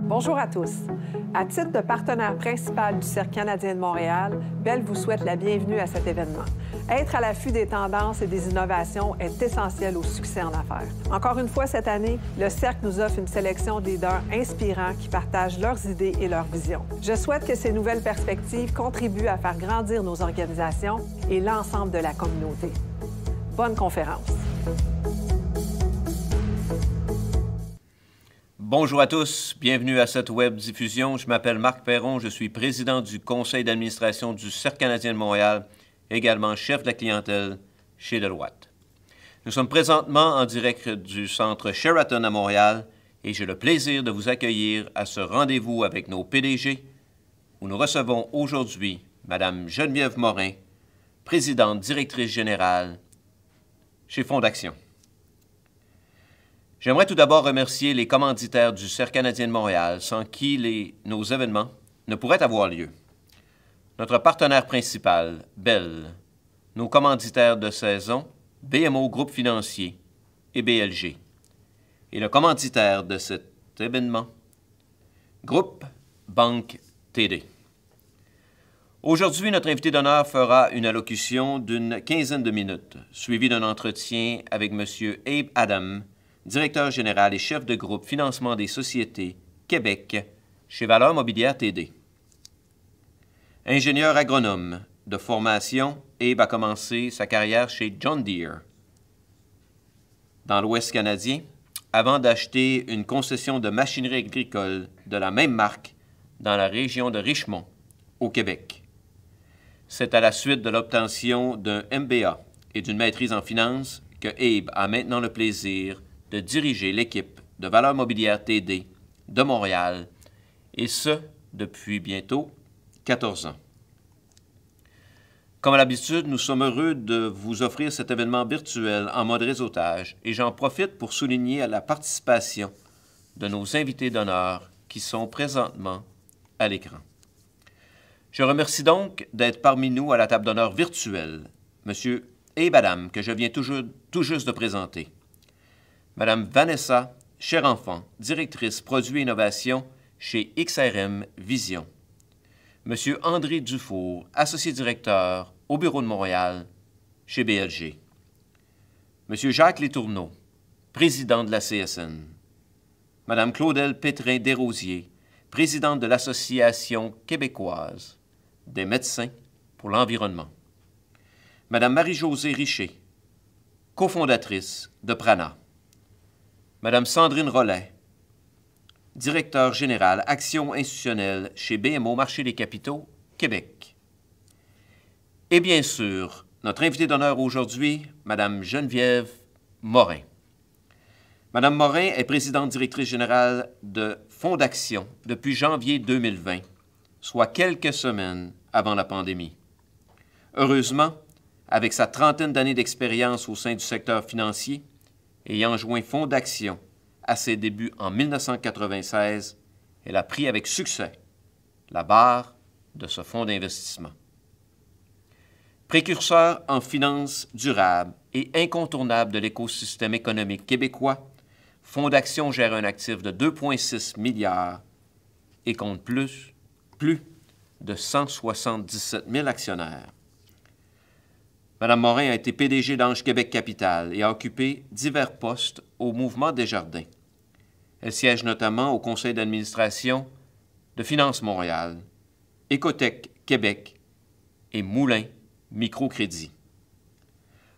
Bonjour à tous. À titre de partenaire principal du Cercle canadien de Montréal, Bell vous souhaite la bienvenue à cet événement. Être à l'affût des tendances et des innovations est essentiel au succès en affaires. Encore une fois cette année, le Cercle nous offre une sélection de leaders inspirants qui partagent leurs idées et leurs visions. Je souhaite que ces nouvelles perspectives contribuent à faire grandir nos organisations et l'ensemble de la communauté. Bonne conférence. Bonjour à tous, bienvenue à cette web diffusion. Je m'appelle Marc Perron, je suis président du conseil d'administration du Cercle canadien de Montréal, également chef de la clientèle chez Deloitte. Nous sommes présentement en direct du centre Sheraton à Montréal et j'ai le plaisir de vous accueillir à ce rendez-vous avec nos PDG où nous recevons aujourd'hui Mme Geneviève Morin, présidente directrice générale chez Fondaction. J'aimerais tout d'abord remercier les commanditaires du Cercle canadien de Montréal, sans qui nos événements ne pourraient avoir lieu. Notre partenaire principal, Bell, nos commanditaires de saison, BMO Groupe Financier et BLG, et le commanditaire de cet événement, Groupe Banque TD. Aujourd'hui, notre invité d'honneur fera une allocution d'une quinzaine de minutes, suivie d'un entretien avec M. Abe Adam, directeur général et chef de groupe Financement des sociétés Québec chez Valeurs Mobilières TD. Ingénieur agronome de formation, Abe a commencé sa carrière chez John Deere dans l'Ouest canadien avant d'acheter une concession de machinerie agricole de la même marque dans la région de Richmond, au Québec. C'est à la suite de l'obtention d'un MBA et d'une maîtrise en finance que Abe a maintenant le plaisir de diriger l'équipe de Valeurs Mobilières TD de Montréal, et ce, depuis bientôt 14 ans. Comme à l'habitude, nous sommes heureux de vous offrir cet événement virtuel en mode réseautage, et j'en profite pour souligner la participation de nos invités d'honneur qui sont présentement à l'écran. Je remercie donc d'être parmi nous à la table d'honneur virtuelle, M. Abe Adam, que je viens tout juste de présenter, Mme Vanessa Cherenfant, directrice Produits et Innovation chez XRM Vision, M. André Dufour, associé directeur au Bureau de Montréal chez BLG, M. Jacques Letourneau, président de la CSN, Mme Claudel Pétrin-Desrosiers, présidente de l'Association québécoise des médecins pour l'environnement, Mme Marie-Josée Richer, cofondatrice de Prana, Mme Sandrine Rollet, directeur général Action institutionnelle chez BMO Marché des capitaux, Québec. Et bien sûr, notre invitée d'honneur aujourd'hui, Mme Geneviève Morin. Mme Morin est présidente directrice générale de Fondaction depuis janvier 2020, soit quelques semaines avant la pandémie. Heureusement, avec sa trentaine d'années d'expérience au sein du secteur financier, ayant joint Fondaction à ses débuts en 1996, elle a pris avec succès la barre de ce fonds d'investissement. Précurseur en finances durables et incontournable de l'écosystème économique québécois, Fondaction gère un actif de 2,6 milliards et compte plus de 177 000 actionnaires. Mme Morin a été PDG d'Ange Québec Capital et a occupé divers postes au Mouvement Desjardins. Elle siège notamment au conseil d'administration de Finance Montréal, Écotech Québec et Moulin Microcrédit.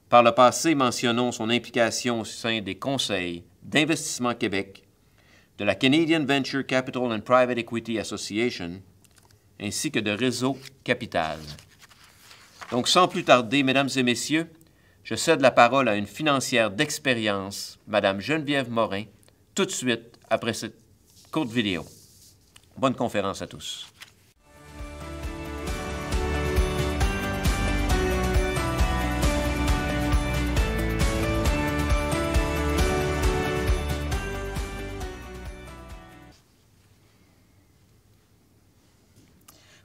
Par le passé, mentionnons son implication au sein des conseils d'Investissement Québec, de la Canadian Venture Capital and Private Equity Association, ainsi que de Réseau Capital. Donc, sans plus tarder, mesdames et messieurs, je cède la parole à une financière d'expérience, Mme Geneviève Morin, tout de suite après cette courte vidéo. Bonne conférence à tous.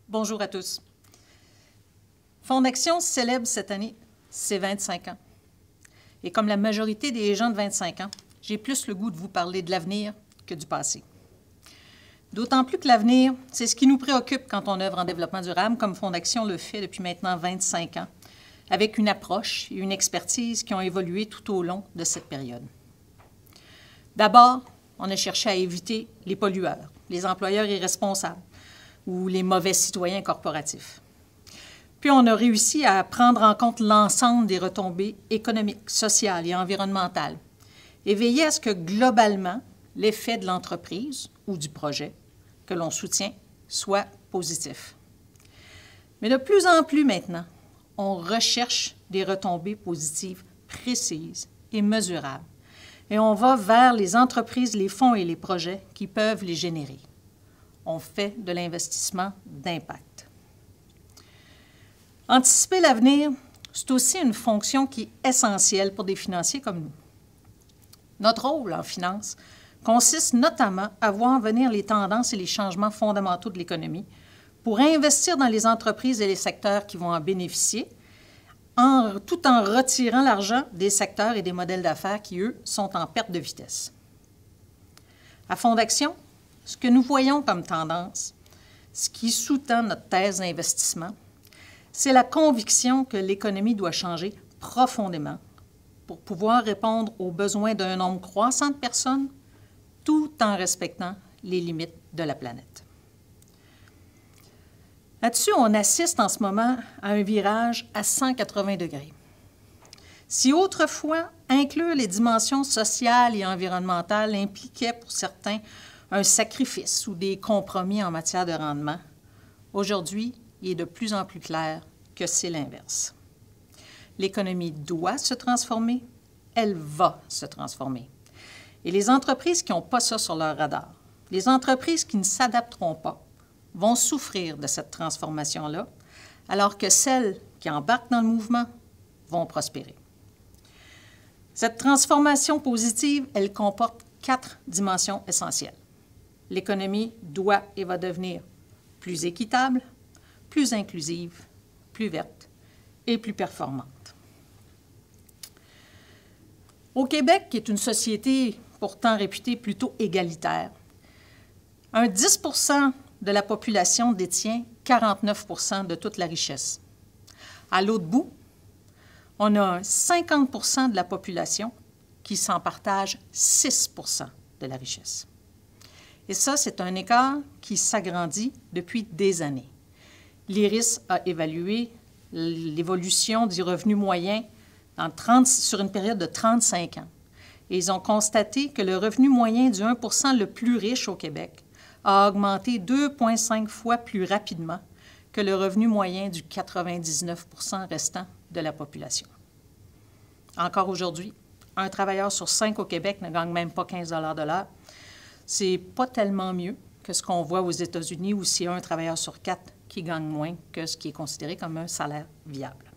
Bonjour à tous. Fondaction célèbre cette année ses 25 ans. Et comme la majorité des gens de 25 ans, j'ai plus le goût de vous parler de l'avenir que du passé. D'autant plus que l'avenir, c'est ce qui nous préoccupe quand on œuvre en développement durable, comme Fonds d'Action le fait depuis maintenant 25 ans, avec une approche et une expertise qui ont évolué tout au long de cette période. D'abord, on a cherché à éviter les pollueurs, les employeurs irresponsables ou les mauvais citoyens corporatifs. Puis on a réussi à prendre en compte l'ensemble des retombées économiques, sociales et environnementales et veiller à ce que globalement, l'effet de l'entreprise ou du projet que l'on soutient soit positif. Mais de plus en plus maintenant, on recherche des retombées positives précises et mesurables. Et on va vers les entreprises, les fonds et les projets qui peuvent les générer. On fait de l'investissement d'impact. Anticiper l'avenir, c'est aussi une fonction qui est essentielle pour des financiers comme nous. Notre rôle en finance consiste notamment à voir venir les tendances et les changements fondamentaux de l'économie pour investir dans les entreprises et les secteurs qui vont en bénéficier, tout en retirant l'argent des secteurs et des modèles d'affaires qui, eux, sont en perte de vitesse. À Fonds d'Action, ce que nous voyons comme tendance, ce qui sous-tend notre thèse d'investissement, c'est la conviction que l'économie doit changer profondément pour pouvoir répondre aux besoins d'un nombre croissant de personnes tout en respectant les limites de la planète. Là-dessus, on assiste en ce moment à un virage à 180 degrés. Si autrefois, inclure les dimensions sociales et environnementales impliquait pour certains un sacrifice ou des compromis en matière de rendement, aujourd'hui, il est de plus en plus clair que c'est l'inverse. L'économie doit se transformer, elle va se transformer. Et les entreprises qui n'ont pas ça sur leur radar, les entreprises qui ne s'adapteront pas, vont souffrir de cette transformation-là, alors que celles qui embarquent dans le mouvement vont prospérer. Cette transformation positive, elle comporte 4 dimensions essentielles. L'économie doit et va devenir plus équitable, plus inclusive, plus verte et plus performante. Au Québec, qui est une société pourtant réputée plutôt égalitaire, un 10 % de la population détient 49 % de toute la richesse. À l'autre bout, on a 50 % de la population qui s'en partage 6 % de la richesse. Et ça, c'est un écart qui s'agrandit depuis des années. L'IRIS a évalué l'évolution du revenu moyen sur une période de 35 ans. Et ils ont constaté que le revenu moyen du 1 % le plus riche au Québec a augmenté 2,5 fois plus rapidement que le revenu moyen du 99 % restant de la population. Encore aujourd'hui, un travailleur sur 5 au Québec ne gagne même pas 15 $ de l'heure. C'est pas tellement mieux que ce qu'on voit aux États-Unis où c'est un travailleur sur 4 qui gagne moins que ce qui est considéré comme un salaire viable.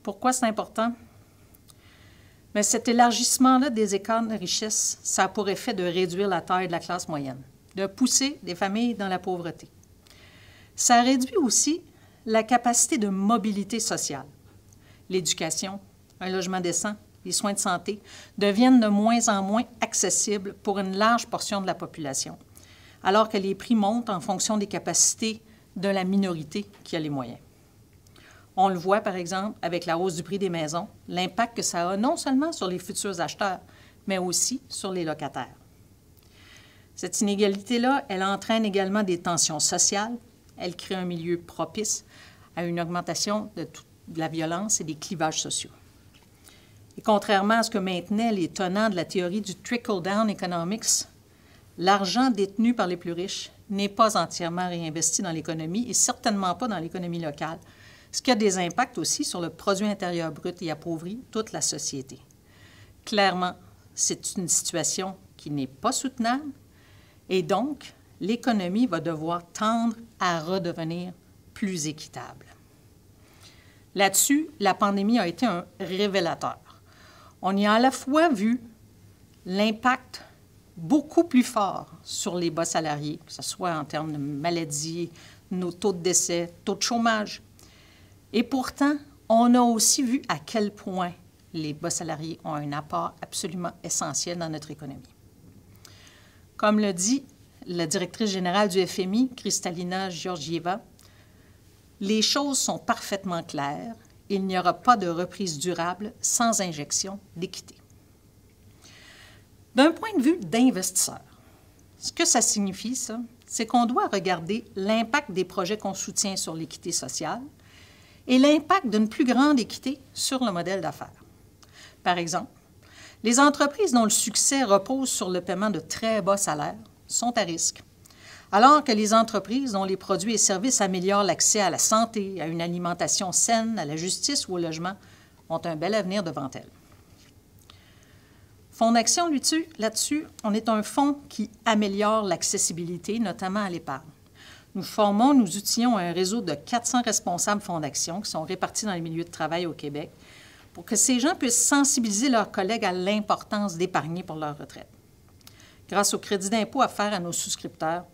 Pourquoi c'est important? Mais cet élargissement-là des écarts de richesse, ça a pour effet de réduire la taille de la classe moyenne, de pousser des familles dans la pauvreté. Ça réduit aussi la capacité de mobilité sociale. L'éducation, un logement décent, les soins de santé deviennent de moins en moins accessibles pour une large portion de la population, alors que les prix montent en fonction des capacités de la minorité qui a les moyens. On le voit, par exemple, avec la hausse du prix des maisons, l'impact que ça a non seulement sur les futurs acheteurs, mais aussi sur les locataires. Cette inégalité-là, elle entraîne également des tensions sociales. Elle crée un milieu propice à une augmentation de la violence et des clivages sociaux. Et contrairement à ce que maintenaient les tenants de la théorie du trickle-down economics, l'argent détenu par les plus riches n'est pas entièrement réinvesti dans l'économie et certainement pas dans l'économie locale, ce qui a des impacts aussi sur le produit intérieur brut et appauvrit toute la société. Clairement, c'est une situation qui n'est pas soutenable et donc l'économie va devoir tendre à redevenir plus équitable. Là-dessus, la pandémie a été un révélateur. On y a à la fois vu l'impact beaucoup plus fort sur les bas salariés, que ce soit en termes de maladies, nos taux de décès, taux de chômage. Et pourtant, on a aussi vu à quel point les bas salariés ont un apport absolument essentiel dans notre économie. Comme le dit la directrice générale du FMI, Kristalina Georgieva, les choses sont parfaitement claires. Il n'y aura pas de reprise durable sans injection d'équité. D'un point de vue d'investisseur, ce que ça signifie, ça, c'est qu'on doit regarder l'impact des projets qu'on soutient sur l'équité sociale et l'impact d'une plus grande équité sur le modèle d'affaires. Par exemple, les entreprises dont le succès repose sur le paiement de très bas salaires sont à risque, alors que les entreprises dont les produits et services améliorent l'accès à la santé, à une alimentation saine, à la justice ou au logement ont un bel avenir devant elles. Fonds d'action là-dessus, on est un fonds qui améliore l'accessibilité, notamment à l'épargne. Nous outillons un réseau de 400 responsables fonds d'action qui sont répartis dans les milieux de travail au Québec pour que ces gens puissent sensibiliser leurs collègues à l'importance d'épargner pour leur retraite. Grâce au crédit d'impôt offert à nos souscripteurs,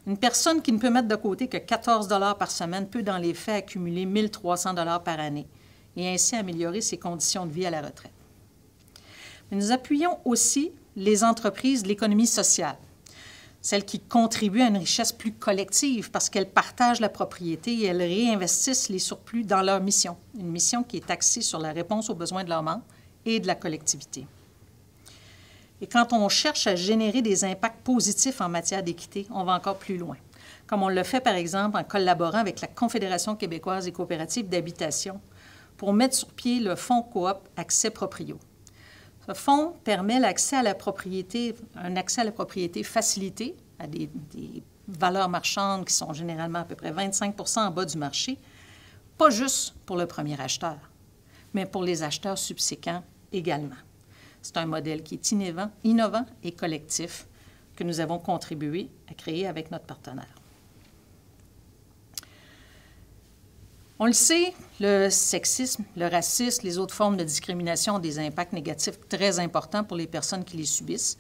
une personne qui ne peut mettre de côté que 14 $ par semaine peut, dans les faits, accumuler 1 300 $ par année et ainsi améliorer ses conditions de vie à la retraite. Mais nous appuyons aussi les entreprises de l'économie sociale, celles qui contribuent à une richesse plus collective parce qu'elles partagent la propriété et elles réinvestissent les surplus dans leur mission, une mission qui est axée sur la réponse aux besoins de leurs membres et de la collectivité. Et quand on cherche à générer des impacts positifs en matière d'équité, on va encore plus loin, comme on le fait par exemple en collaborant avec la Confédération québécoise des coopératives d'habitation pour mettre sur pied le fonds coop Accès Proprio. Ce fonds permet l'accès à la propriété, un accès à la propriété facilité à des valeurs marchandes qui sont généralement à peu près 25 % en bas du marché, pas juste pour le premier acheteur, mais pour les acheteurs subséquents également. C'est un modèle qui est innovant et collectif que nous avons contribué à créer avec notre partenaire. On le sait, le sexisme, le racisme, les autres formes de discrimination ont des impacts négatifs très importants pour les personnes qui les subissent,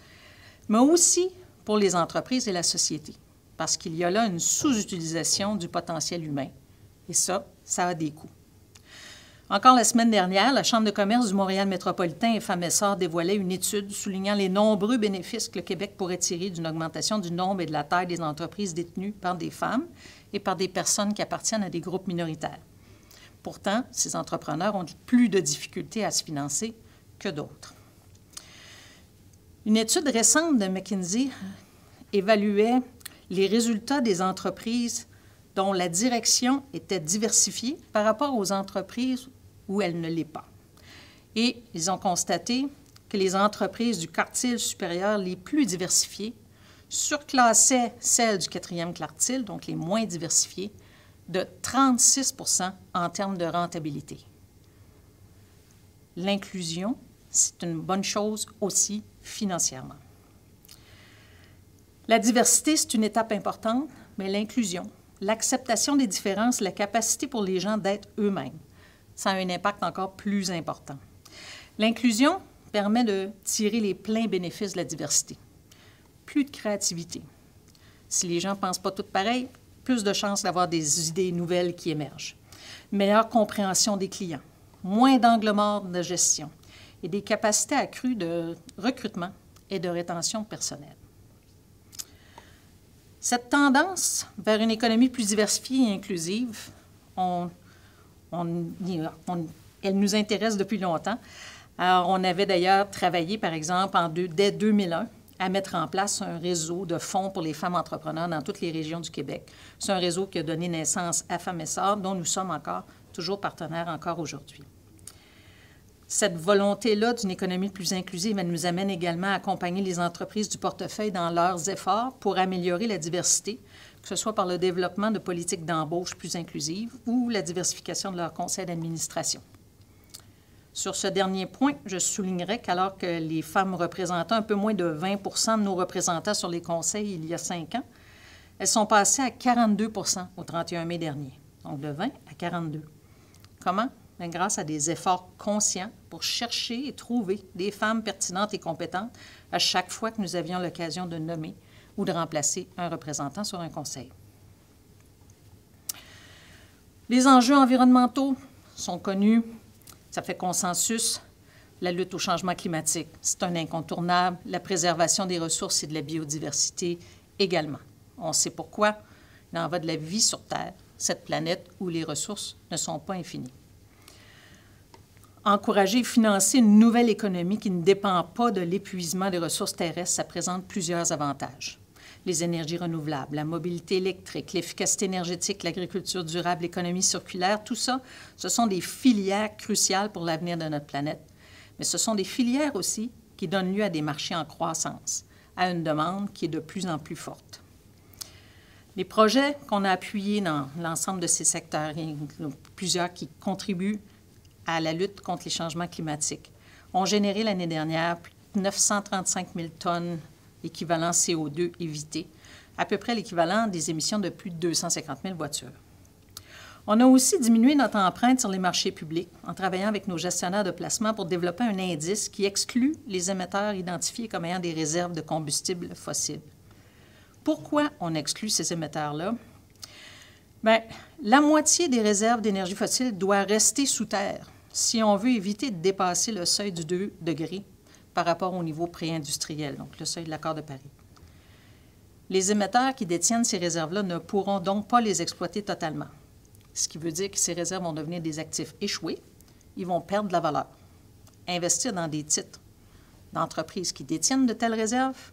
mais aussi pour les entreprises et la société, parce qu'il y a là une sous-utilisation du potentiel humain. Et ça a des coûts. Encore la semaine dernière, la Chambre de commerce du Montréal métropolitain et Femmes Essor dévoilait une étude soulignant les nombreux bénéfices que le Québec pourrait tirer d'une augmentation du nombre et de la taille des entreprises détenues par des femmes et par des personnes qui appartiennent à des groupes minoritaires. Pourtant, ces entrepreneurs ont plus de difficultés à se financer que d'autres. Une étude récente de McKinsey évaluait les résultats des entreprises dont la direction était diversifiée par rapport aux entreprises où elle ne l'est pas. Et ils ont constaté que les entreprises du quartile supérieur les plus diversifiées surclassaient celles du 4e quartile, donc les moins diversifiées, de 36 % en termes de rentabilité. L'inclusion, c'est une bonne chose aussi financièrement. La diversité, c'est une étape importante, mais l'inclusion, l'acceptation des différences, la capacité pour les gens d'être eux-mêmes, ça a un impact encore plus important. L'inclusion permet de tirer les pleins bénéfices de la diversité. Plus de créativité. Si les gens ne pensent pas tout pareil, plus de chances d'avoir des idées nouvelles qui émergent. Meilleure compréhension des clients, moins d'angles morts de gestion et des capacités accrues de recrutement et de rétention personnelle. Cette tendance vers une économie plus diversifiée et inclusive, elle nous intéresse depuis longtemps. Alors, on avait d'ailleurs travaillé, par exemple, dès 2001, à mettre en place un réseau de fonds pour les femmes entrepreneurs dans toutes les régions du Québec. C'est un réseau qui a donné naissance à Femmes Essor, dont nous sommes toujours partenaires encore aujourd'hui. Cette volonté-là d'une économie plus inclusive, elle nous amène également à accompagner les entreprises du portefeuille dans leurs efforts pour améliorer la diversité, que ce soit par le développement de politiques d'embauche plus inclusives ou la diversification de leur conseil d'administration. Sur ce dernier point, je soulignerai qu'alors que les femmes représentaient un peu moins de 20 % de nos représentants sur les conseils il y a 5 ans, elles sont passées à 42 % au 31 mai dernier, donc de 20 à 42. Comment? Bien, grâce à des efforts conscients pour chercher et trouver des femmes pertinentes et compétentes à chaque fois que nous avions l'occasion de nommer ou de remplacer un représentant sur un conseil. Les enjeux environnementaux sont connus. Ça fait consensus. La lutte au changement climatique, c'est un incontournable. La préservation des ressources et de la biodiversité également. On sait pourquoi. Il en va de la vie sur Terre, cette planète où les ressources ne sont pas infinies. Encourager et financer une nouvelle économie qui ne dépend pas de l'épuisement des ressources terrestres, ça présente plusieurs avantages. Les énergies renouvelables, la mobilité électrique, l'efficacité énergétique, l'agriculture durable, l'économie circulaire, tout ça, ce sont des filières cruciales pour l'avenir de notre planète. Mais ce sont des filières aussi qui donnent lieu à des marchés en croissance, à une demande qui est de plus en plus forte. Les projets qu'on a appuyés dans l'ensemble de ces secteurs, il y en a plusieurs qui contribuent à la lutte contre les changements climatiques, ont généré l'année dernière plus de 935 000 tonnes équivalent CO2 évité, à peu près l'équivalent des émissions de plus de 250 000 voitures. On a aussi diminué notre empreinte sur les marchés publics en travaillant avec nos gestionnaires de placement pour développer un indice qui exclut les émetteurs identifiés comme ayant des réserves de combustibles fossiles. Pourquoi on exclut ces émetteurs-là? Bien, la moitié des réserves d'énergie fossile doit rester sous terre si on veut éviter de dépasser le seuil du 2 degrés par rapport au niveau pré-industriel, donc le seuil de l'accord de Paris. Les émetteurs qui détiennent ces réserves-là ne pourront donc pas les exploiter totalement, ce qui veut dire que ces réserves vont devenir des actifs échoués, ils vont perdre de la valeur. Investir dans des titres d'entreprises qui détiennent de telles réserves,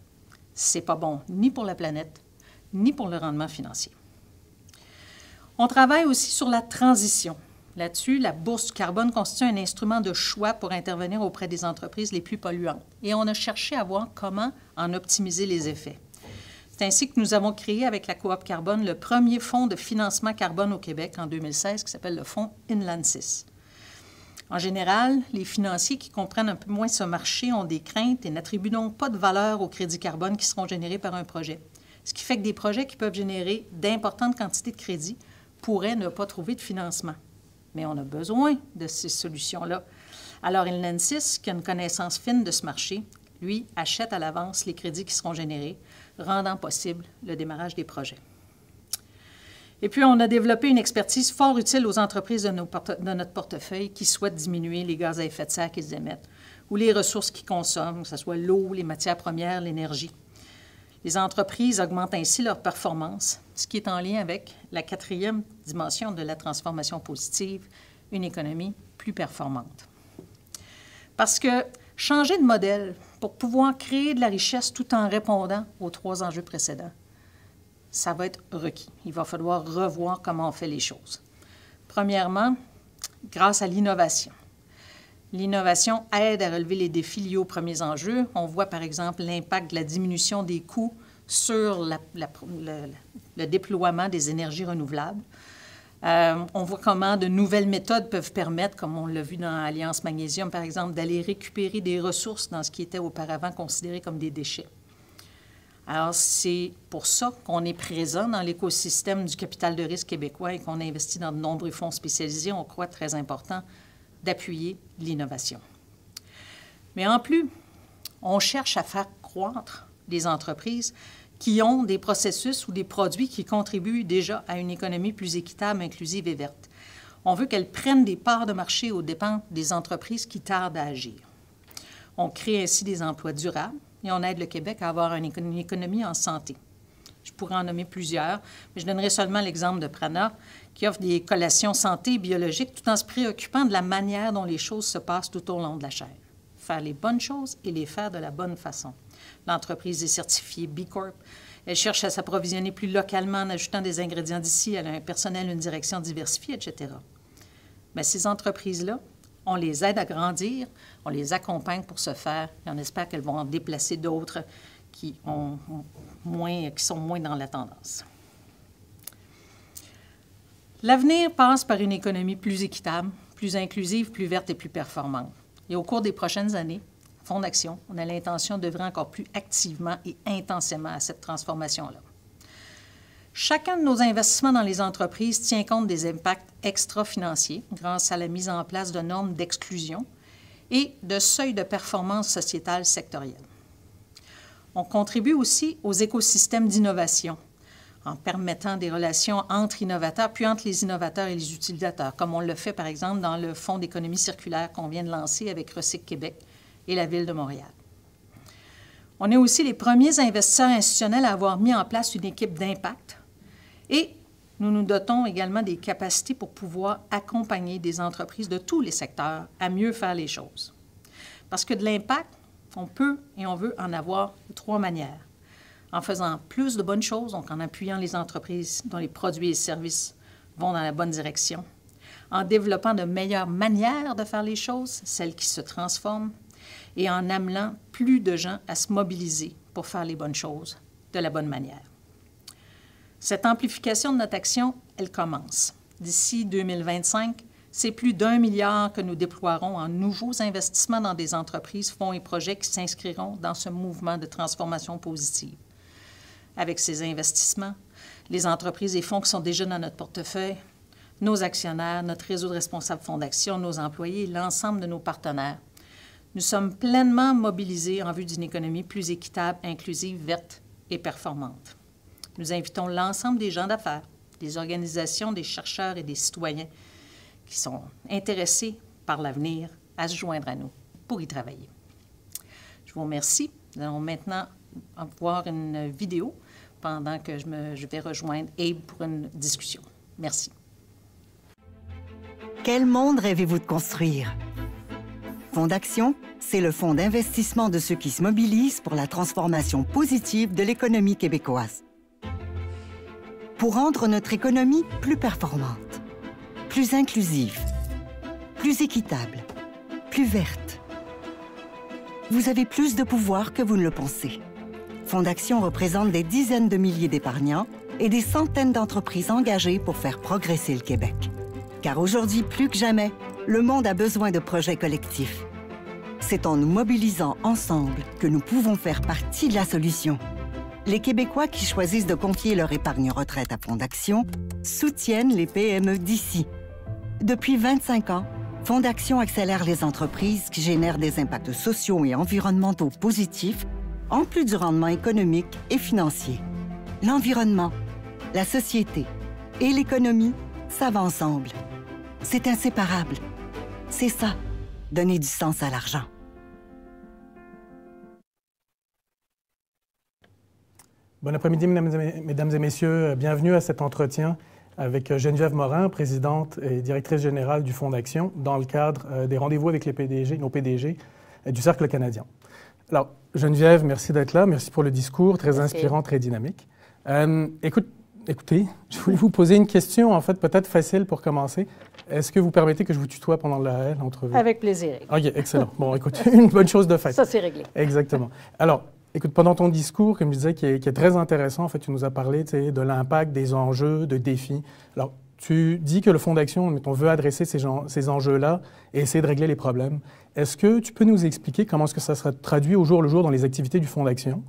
c'est pas bon ni pour la planète, ni pour le rendement financier. On travaille aussi sur la transition. Là-dessus, la bourse du carbone constitue un instrument de choix pour intervenir auprès des entreprises les plus polluantes. Et on a cherché à voir comment en optimiser les effets. C'est ainsi que nous avons créé avec la Coop Carbone le premier fonds de financement carbone au Québec en 2016 qui s'appelle le fonds Inlandsys. En général, les financiers qui comprennent un peu moins ce marché ont des craintes et n'attribuent donc pas de valeur aux crédits carbone qui seront générés par un projet. Ce qui fait que des projets qui peuvent générer d'importantes quantités de crédits pourraient ne pas trouver de financement. Mais on a besoin de ces solutions-là. Alors, Inlandsys, qui a une connaissance fine de ce marché, lui, achète à l'avance les crédits qui seront générés, rendant possible le démarrage des projets. Et puis, on a développé une expertise fort utile aux entreprises de notre portefeuille qui souhaitent diminuer les gaz à effet de serre qu'ils émettent ou les ressources qu'ils consomment, que ce soit l'eau, les matières premières, l'énergie. Les entreprises augmentent ainsi leur performance, ce qui est en lien avec la 4e dimension de la transformation positive, une économie plus performante. Parce que changer de modèle pour pouvoir créer de la richesse tout en répondant aux 3 enjeux précédents, ça va être requis. Il va falloir revoir comment on fait les choses. Premièrement, grâce à l'innovation. L'innovation aide à relever les défis liés aux premiers enjeux. On voit par exemple l'impact de la diminution des coûts sur le déploiement des énergies renouvelables. On voit comment de nouvelles méthodes peuvent permettre, comme on l'a vu dans Alliance Magnésium par exemple, d'aller récupérer des ressources dans ce qui était auparavant considéré comme des déchets. Alors, c'est pour ça qu'on est présent dans l'écosystème du capital de risque québécois et qu'on investit dans de nombreux fonds spécialisés. On croit très important d'appuyer l'innovation. Mais en plus, on cherche à faire croître des entreprises qui ont des processus ou des produits qui contribuent déjà à une économie plus équitable, inclusive et verte. On veut qu'elles prennent des parts de marché aux dépens des entreprises qui tardent à agir. On crée ainsi des emplois durables et on aide le Québec à avoir une économie en santé. Je pourrais en nommer plusieurs, mais je donnerai seulement l'exemple de Prana, qui offre des collations santé biologiques tout en se préoccupant de la manière dont les choses se passent tout au long de la chaîne. Faire les bonnes choses et les faire de la bonne façon. L'entreprise est certifiée B Corp. Elle cherche à s'approvisionner plus localement en ajoutant des ingrédients d'ici. Elle a un personnel, une direction diversifiée, etc. Mais ces entreprises-là, on les aide à grandir, on les accompagne pour ce faire et on espère qu'elles vont en déplacer d'autres qui sont moins dans la tendance. L'avenir passe par une économie plus équitable, plus inclusive, plus verte et plus performante. Et au cours des prochaines années, Fonds d'Action, on a l'intention d'œuvrer encore plus activement et intensément à cette transformation-là. Chacun de nos investissements dans les entreprises tient compte des impacts extra-financiers grâce à la mise en place de normes d'exclusion et de seuils de performance sociétale sectorielle. On contribue aussi aux écosystèmes d'innovation en permettant des relations entre innovateurs, puis entre les innovateurs et les utilisateurs, comme on le fait par exemple dans le Fonds d'économie circulaire qu'on vient de lancer avec Recyc Québec et la Ville de Montréal. On est aussi les premiers investisseurs institutionnels à avoir mis en place une équipe d'impact et nous nous dotons également des capacités pour pouvoir accompagner des entreprises de tous les secteurs à mieux faire les choses. Parce que de l'impact, on peut et on veut en avoir de 3 manières. En faisant plus de bonnes choses, donc en appuyant les entreprises dont les produits et services vont dans la bonne direction, en développant de meilleures manières de faire les choses, celles qui se transforment, et en amenant plus de gens à se mobiliser pour faire les bonnes choses de la bonne manière. Cette amplification de notre action, elle commence. D'ici 2025, c'est plus d'1 milliard que nous déploierons en nouveaux investissements dans des entreprises, fonds et projets qui s'inscriront dans ce mouvement de transformation positive. Avec ces investissements, les entreprises et fonds qui sont déjà dans notre portefeuille, nos actionnaires, notre réseau de responsables fonds d'action, nos employés et l'ensemble de nos partenaires, nous sommes pleinement mobilisés en vue d'une économie plus équitable, inclusive, verte et performante. Nous invitons l'ensemble des gens d'affaires, des organisations, des chercheurs et des citoyens qui sont intéressés par l'avenir à se joindre à nous pour y travailler. Je vous remercie. Nous allons maintenant voir une vidéo pendant que je vais rejoindre Abe pour une discussion. Merci. Quel monde rêvez-vous de construire? Fonds d'action, c'est le fonds d'investissement de ceux qui se mobilisent pour la transformation positive de l'économie québécoise. Pour rendre notre économie plus performante, plus inclusive, plus équitable, plus verte. Vous avez plus de pouvoir que vous ne le pensez. Fonds d'action représente des dizaines de milliers d'épargnants et des centaines d'entreprises engagées pour faire progresser le Québec. Car aujourd'hui, plus que jamais, le monde a besoin de projets collectifs. C'est en nous mobilisant ensemble que nous pouvons faire partie de la solution. Les Québécois qui choisissent de confier leur épargne retraite à Fonds d'action soutiennent les PME d'ici. Depuis 25 ans, Fonds d'action accélère les entreprises qui génèrent des impacts sociaux et environnementaux positifs, en plus du rendement économique et financier. L'environnement, la société et l'économie, ça va ensemble. C'est inséparable. C'est ça, donner du sens à l'argent. Bon après-midi, mesdames et messieurs. Bienvenue à cet entretien avec Geneviève Morin, présidente et directrice générale du Fonds d'action, dans le cadre des rendez-vous avec les PDG, nos PDG du Cercle canadien. Alors, Geneviève, merci d'être là. Merci pour le discours, très inspirant, très dynamique. Écoutez, je voulais vous poser une question, en fait, peut-être facile pour commencer. Est-ce que vous permettez que je vous tutoie pendant l'entrevue? Avec plaisir. OK, excellent. Bon, écoute, une bonne chose de faite. Ça, c'est réglé. Exactement. Alors, écoute, pendant ton discours, comme je disais, qui est très intéressant, en fait, tu nous as parlé de l'impact, des enjeux, de défis. Alors, tu dis que le Fonds d'action, on veut adresser ces enjeux-là et essayer de régler les problèmes. Est-ce que tu peux nous expliquer comment est-ce que ça sera traduit au jour le jour dans les activités du Fonds d'action?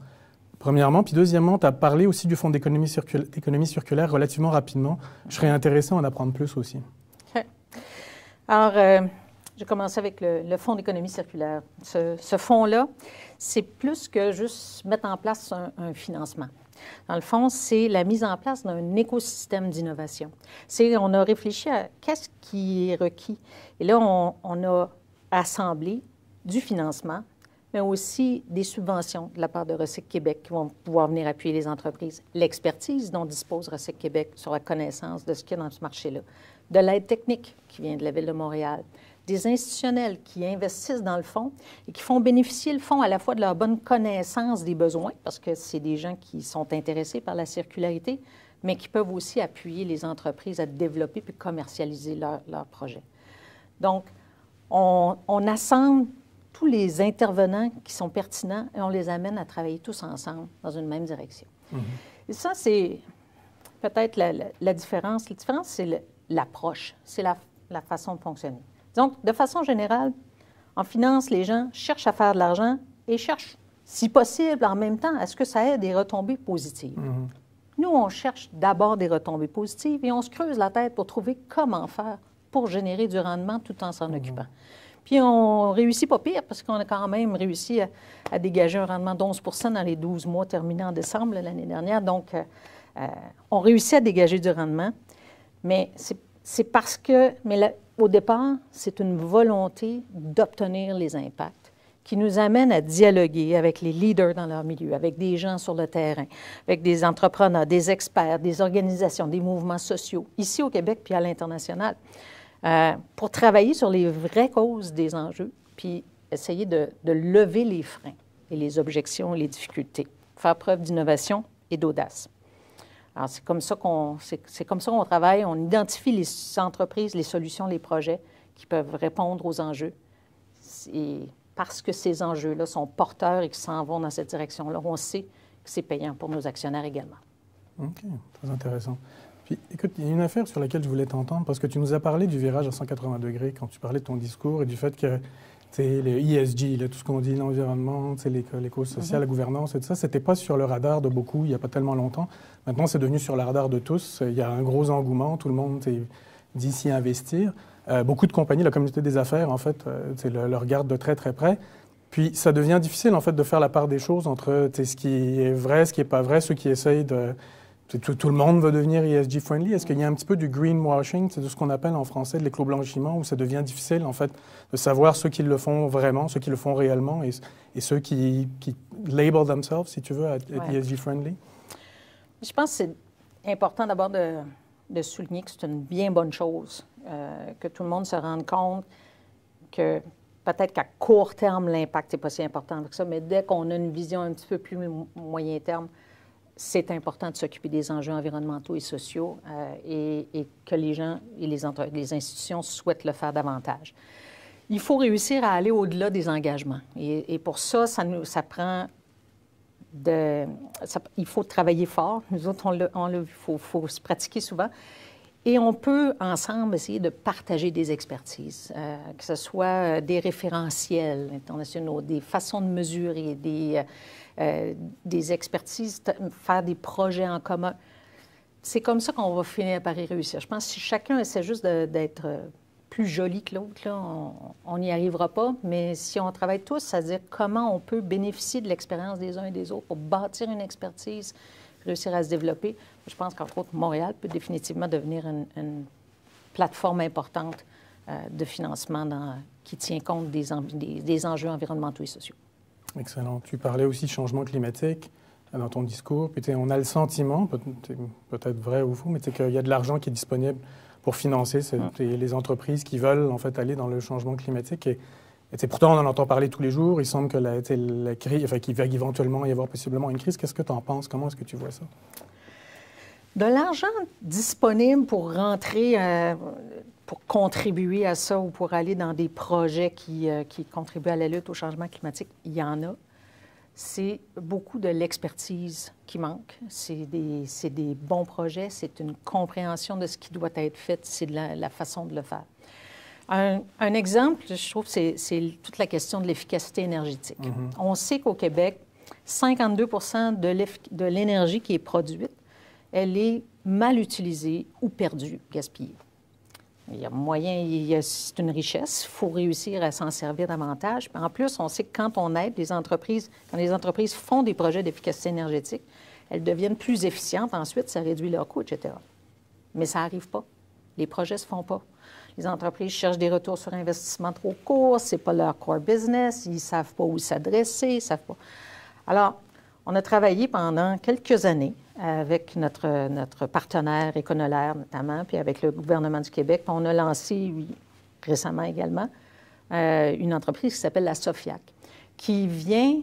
Premièrement. Puis deuxièmement, tu as parlé aussi du Fonds d'économie circulaire relativement rapidement. Je serais intéressé à en apprendre plus aussi. Okay. Alors, je commence avec le Fonds d'économie circulaire. Ce fonds-là, c'est plus que juste mettre en place un financement. Dans le fond, c'est la mise en place d'un écosystème d'innovation. On a réfléchi à qu'est-ce qui est requis. Et là, on a assemblé du financement, mais aussi des subventions de la part de Recyc Québec qui vont pouvoir venir appuyer les entreprises, l'expertise dont dispose Recyc Québec sur la connaissance de ce qu'il y a dans ce marché-là, de l'aide technique qui vient de la Ville de Montréal, des institutionnels qui investissent dans le fonds et qui font bénéficier le fonds à la fois de leur bonne connaissance des besoins, parce que c'est des gens qui sont intéressés par la circularité, mais qui peuvent aussi appuyer les entreprises à développer puis commercialiser leurs projets. Donc, on assemble tous les intervenants qui sont pertinents et on les amène à travailler tous ensemble dans une même direction. Mm-hmm. Et ça, c'est peut-être la différence. La différence, c'est l'approche, c'est la façon de fonctionner. Donc, de façon générale, en finance, les gens cherchent à faire de l'argent et cherchent, si possible, en même temps, à ce que ça ait des retombées positives. Mm-hmm. Nous, on cherche d'abord des retombées positives et on se creuse la tête pour trouver comment faire pour générer du rendement tout en s'en occupant. Puis on réussit pas pire parce qu'on a quand même réussi à dégager un rendement d'11 % dans les 12 mois terminés en décembre l'année dernière. Donc, on réussit à dégager du rendement, mais c'est parce que... au départ, c'est une volonté d'obtenir les impacts qui nous amène à dialoguer avec les leaders dans leur milieu, avec des gens sur le terrain, avec des entrepreneurs, des experts, des organisations, des mouvements sociaux, ici au Québec puis à l'international, pour travailler sur les vraies causes des enjeux, puis essayer de lever les freins et les objections et les difficultés, faire preuve d'innovation et d'audace. Alors, c'est comme ça qu'on travaille. On identifie les entreprises, les solutions, les projets qui peuvent répondre aux enjeux. Et parce que ces enjeux-là sont porteurs et qui s'en vont dans cette direction-là, on sait que c'est payant pour nos actionnaires également. OK, très intéressant. Puis, écoute, il y a une affaire sur laquelle je voulais t'entendre, parce que tu nous as parlé du virage à 180 degrés quand tu parlais de ton discours et du fait que le ESG, là, tout ce qu'on dit, l'environnement, les causes sociales, la gouvernance et tout ça, c'était pas sur le radar de beaucoup il n'y a pas tellement longtemps. Maintenant, c'est devenu sur le radar de tous. Il y a un gros engouement, tout le monde dit s'y investir. Beaucoup de compagnies, la communauté des affaires, en fait, le regarde de très, très près. Puis, ça devient difficile, en fait, de faire la part des choses entre ce qui est vrai, ce qui n'est pas vrai, ceux qui essayent de... Tout le monde veut devenir ESG-friendly. Est-ce qu'il y a un petit peu du greenwashing, c'est de ce qu'on appelle en français de l'éclo-blanchiment, où ça devient difficile, en fait, de savoir ceux qui le font vraiment, ceux qui le font réellement, et ceux qui label themselves, si tu veux, être ESG-friendly? Je pense que c'est important d'abord de souligner que c'est une bien bonne chose, que tout le monde se rende compte que peut-être qu'à court terme, l'impact n'est pas si important que ça, mais dès qu'on a une vision un petit peu plus moyen terme, c'est important de s'occuper des enjeux environnementaux et sociaux et que les gens et les institutions souhaitent le faire davantage. Il faut réussir à aller au-delà des engagements. Et pour ça, ça prend il faut travailler fort. Nous autres, il faut se pratiquer souvent. Et on peut, ensemble, essayer de partager des expertises, que ce soit des référentiels internationaux, des façons de mesurer, des expertises, faire des projets en commun. C'est comme ça qu'on va finir par y réussir. Je pense que si chacun essaie juste d'être plus joli que l'autre, là, on n'y arrivera pas. Mais si on travaille tous, c'est-à-dire comment on peut bénéficier de l'expérience des uns et des autres pour bâtir une expertise, réussir à se développer, je pense qu'entre autres, Montréal peut définitivement devenir une plateforme importante de financement qui tient compte des enjeux environnementaux et sociaux. Excellent. Tu parlais aussi de changement climatique dans ton discours. Puis on a le sentiment, peut-être vrai ou faux, mais qu'il y a de l'argent qui est disponible pour financer les entreprises qui veulent en fait aller dans le changement climatique. Et pourtant, on en entend parler tous les jours. Il semble que la crise, qu'il va éventuellement y avoir possiblement une crise. Qu'est-ce que tu en penses? Comment est-ce que tu vois ça? De l'argent disponible pour rentrer, pour contribuer à ça ou pour aller dans des projets qui contribuent à la lutte au changement climatique, il y en a. C'est beaucoup de l'expertise qui manque. C'est des bons projets, c'est une compréhension de ce qui doit être fait, c'est la façon de le faire. Un exemple, je trouve, c'est toute la question de l'efficacité énergétique. On sait qu'au Québec, 52 de l'énergie qui est produite, elle est mal utilisée ou perdue, gaspillée. Il y a moyen, c'est une richesse, il faut réussir à s'en servir davantage. Puis en plus, on sait que quand on aide les entreprises, quand les entreprises font des projets d'efficacité énergétique, elles deviennent plus efficientes ensuite, ça réduit leurs coûts, etc. Mais ça n'arrive pas. Les projets ne se font pas. Les entreprises cherchent des retours sur investissement trop courts, ce n'est pas leur core business, ils ne savent pas où s'adresser, ils ne savent pas. Alors, on a travaillé pendant quelques années avec notre partenaire Éconolaire notamment, puis avec le gouvernement du Québec. Puis on a lancé récemment également une entreprise qui s'appelle la SOFIAC, qui vient,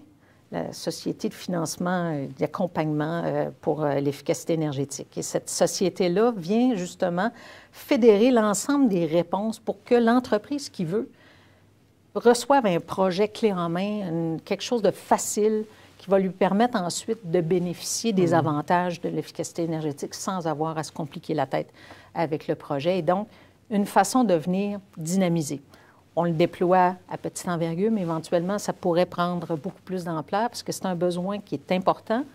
la Société de financement d'accompagnement pour l'efficacité énergétique. Et cette société-là vient justement fédérer l'ensemble des réponses pour que l'entreprise qui veut reçoive un projet clé en main, quelque chose de facile, qui va lui permettre ensuite de bénéficier des avantages de l'efficacité énergétique sans avoir à se compliquer la tête avec le projet. Et donc, une façon de venir dynamiser. On le déploie à petite envergure, mais éventuellement, ça pourrait prendre beaucoup plus d'ampleur parce que c'est un besoin qui est important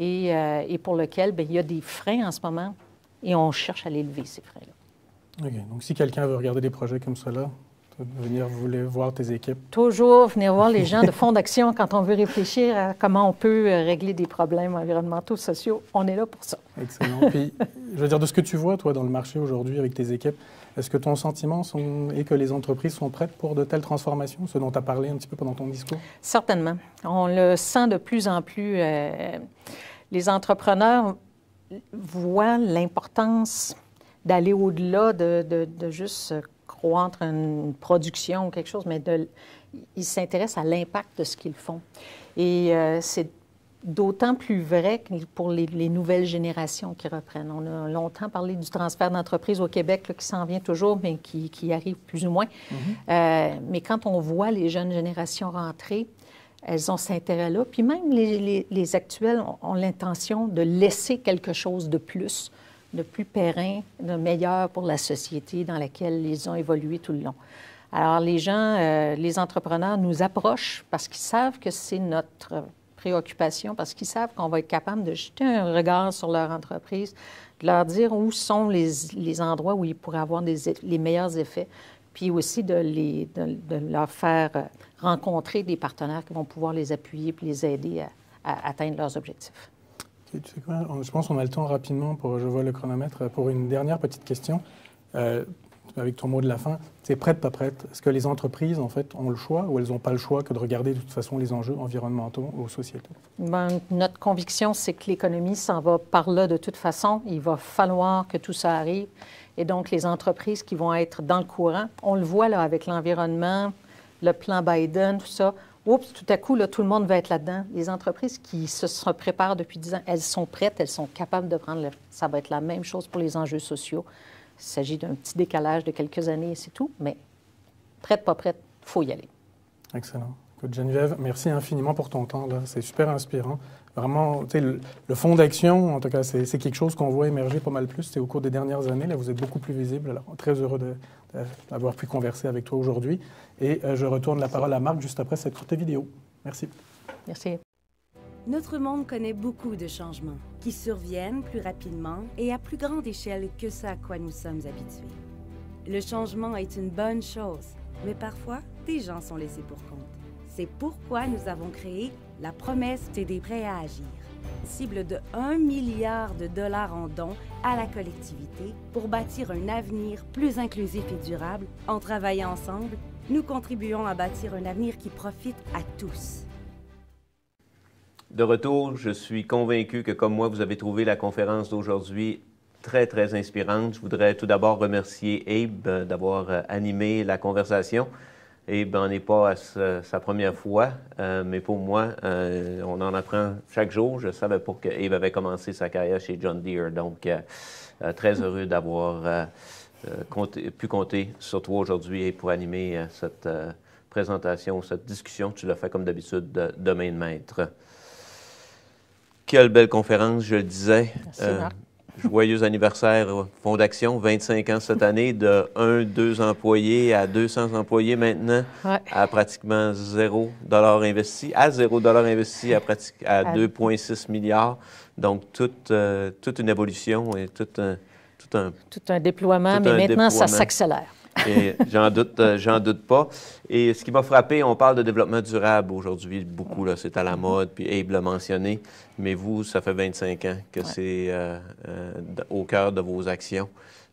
et pour lequel bien, il y a des freins en ce moment et on cherche à les lever, ces freins-là. OK. Donc, si quelqu'un veut regarder des projets comme cela, de venir voir tes équipes? Toujours venir voir les gens de Fonds d'Action quand on veut réfléchir à comment on peut régler des problèmes environnementaux, sociaux. On est là pour ça. Excellent. Puis, je veux dire, de ce que tu vois, toi, dans le marché aujourd'hui avec tes équipes, est-ce que ton sentiment est que les entreprises sont prêtes pour de telles transformations, ce dont tu as parlé un petit peu pendant ton discours? Certainement. On le sent de plus en plus. Les entrepreneurs voient l'importance d'aller au-delà de juste croître une production ou quelque chose, mais ils s'intéressent à l'impact de ce qu'ils font. Et c'est d'autant plus vrai pour les nouvelles générations qui reprennent. On a longtemps parlé du transfert d'entreprise au Québec là, qui s'en vient toujours, mais qui arrive plus ou moins. Mais quand on voit les jeunes générations rentrer, elles ont cet intérêt-là. Puis même les actuels ont l'intention de laisser quelque chose de plus périn, de meilleur pour la société dans laquelle ils ont évolué tout le long. Alors les gens, les entrepreneurs nous approchent parce qu'ils savent que c'est notre préoccupation, parce qu'ils savent qu'on va être capable de jeter un regard sur leur entreprise, de leur dire où sont les endroits où ils pourraient avoir les meilleurs effets, puis aussi de leur faire rencontrer des partenaires qui vont pouvoir les appuyer puis les aider à atteindre leurs objectifs. Okay, tu sais quoi? Je pense qu'on a le temps rapidement, je vois le chronomètre, pour une dernière petite question. Avec ton mot de la fin, c'est prête, pas prête. Est-ce que les entreprises, en fait, ont le choix ou elles n'ont pas le choix que de regarder de toute façon les enjeux environnementaux ou sociétaux? Bien, notre conviction, c'est que l'économie s'en va par là de toute façon. Il va falloir que tout ça arrive. Et donc, les entreprises qui vont être dans le courant, on le voit là avec l'environnement, le plan Biden, tout ça. Oups, tout à coup, là, tout le monde va être là-dedans. Les entreprises qui se préparent depuis 10 ans, elles sont prêtes, elles sont capables de prendre ça va être la même chose pour les enjeux sociaux. Il s'agit d'un petit décalage de quelques années et c'est tout, mais prête, pas prête, il faut y aller. Excellent. Écoute, Geneviève, merci infiniment pour ton temps. C'est super inspirant. Vraiment, tu sais, le Fonds d'Action, en tout cas, c'est quelque chose qu'on voit émerger pas mal plus. Au cours des dernières années, là, vous êtes beaucoup plus visible. Alors, très heureux d'avoir pu converser avec toi aujourd'hui. Et je retourne la parole à Marc juste après cette courte vidéo. Merci. Merci. Notre monde connaît beaucoup de changements qui surviennent plus rapidement et à plus grande échelle que ce à quoi nous sommes habitués. Le changement est une bonne chose, mais parfois, des gens sont laissés pour compte. C'est pourquoi nous avons créé la promesse des prêts à agir, cible de 1 milliard de dollars en dons à la collectivité pour bâtir un avenir plus inclusif et durable. En travaillant ensemble, nous contribuons à bâtir un avenir qui profite à tous. De retour, je suis convaincu que, comme moi, vous avez trouvé la conférence d'aujourd'hui très, très inspirante. Je voudrais tout d'abord remercier Abe d'avoir animé la conversation. Abe n'en est pas à sa première fois, mais pour moi, on en apprend chaque jour. Je ne savais pas qu'Abe avait commencé sa carrière chez John Deere, donc très heureux d'avoir pu compter sur toi aujourd'hui pour animer cette présentation, cette discussion. Tu l'as fait comme d'habitude de main de maître. Quelle belle conférence, je le disais. Merci, Marc. Joyeux anniversaire Fonds d'Action, 25 ans cette année, de 2 employés à 200 employés maintenant, ouais. À pratiquement $0 investi, à $0 investi à 2,6 milliards. Donc, toute une évolution et tout un déploiement, mais maintenant, ça s'accélère. Et j'en doute pas. Et ce qui m'a frappé, on parle de développement durable aujourd'hui beaucoup, là, c'est à la mode, puis Abe l'a mentionné, mais vous, ça fait 25 ans que c'est au cœur de vos actions.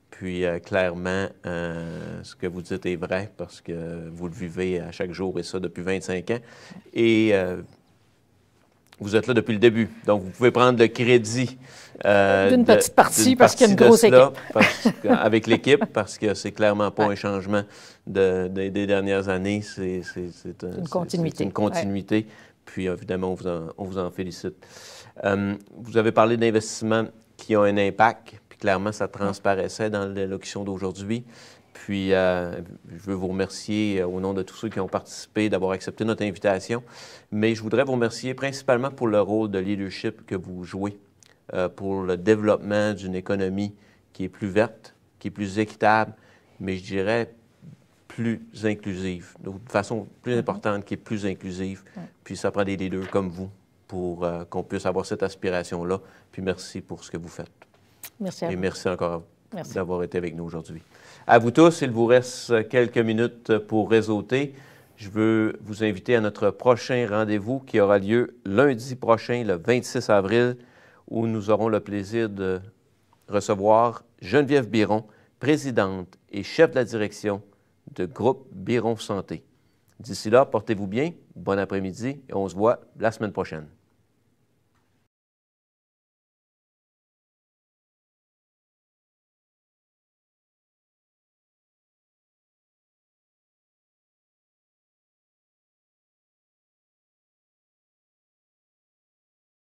Puis clairement, ce que vous dites est vrai parce que vous le vivez à chaque jour et ça depuis 25 ans. Et vous êtes là depuis le début, donc vous pouvez prendre le crédit d'une petite partie parce qu'il y a une grosse équipe. Avec l'équipe, parce que c'est clairement pas un changement des dernières années, c'est une continuité. C'est une continuité. Ouais. Puis évidemment, on vous en félicite. Vous avez parlé d'investissements qui ont un impact, puis clairement, ça transparaissait dans l'élocution d'aujourd'hui. Puis, je veux vous remercier au nom de tous ceux qui ont participé d'avoir accepté notre invitation. Mais je voudrais vous remercier principalement pour le rôle de leadership que vous jouez pour le développement d'une économie qui est plus verte, qui est plus équitable, mais je dirais plus inclusive, de façon plus importante, qui est plus inclusive. Puis, ça prend des leaders comme vous pour qu'on puisse avoir cette aspiration-là. Puis, merci pour ce que vous faites. Merci à vous. Et merci encore à vous. d'avoir été avec nous aujourd'hui. À vous tous, il vous reste quelques minutes pour réseauter. Je veux vous inviter à notre prochain rendez-vous qui aura lieu lundi prochain, le 26 avril, où nous aurons le plaisir de recevoir Geneviève Biron, présidente et chef de la direction de Groupe Biron Santé. D'ici là, portez-vous bien, bon après-midi et on se voit la semaine prochaine.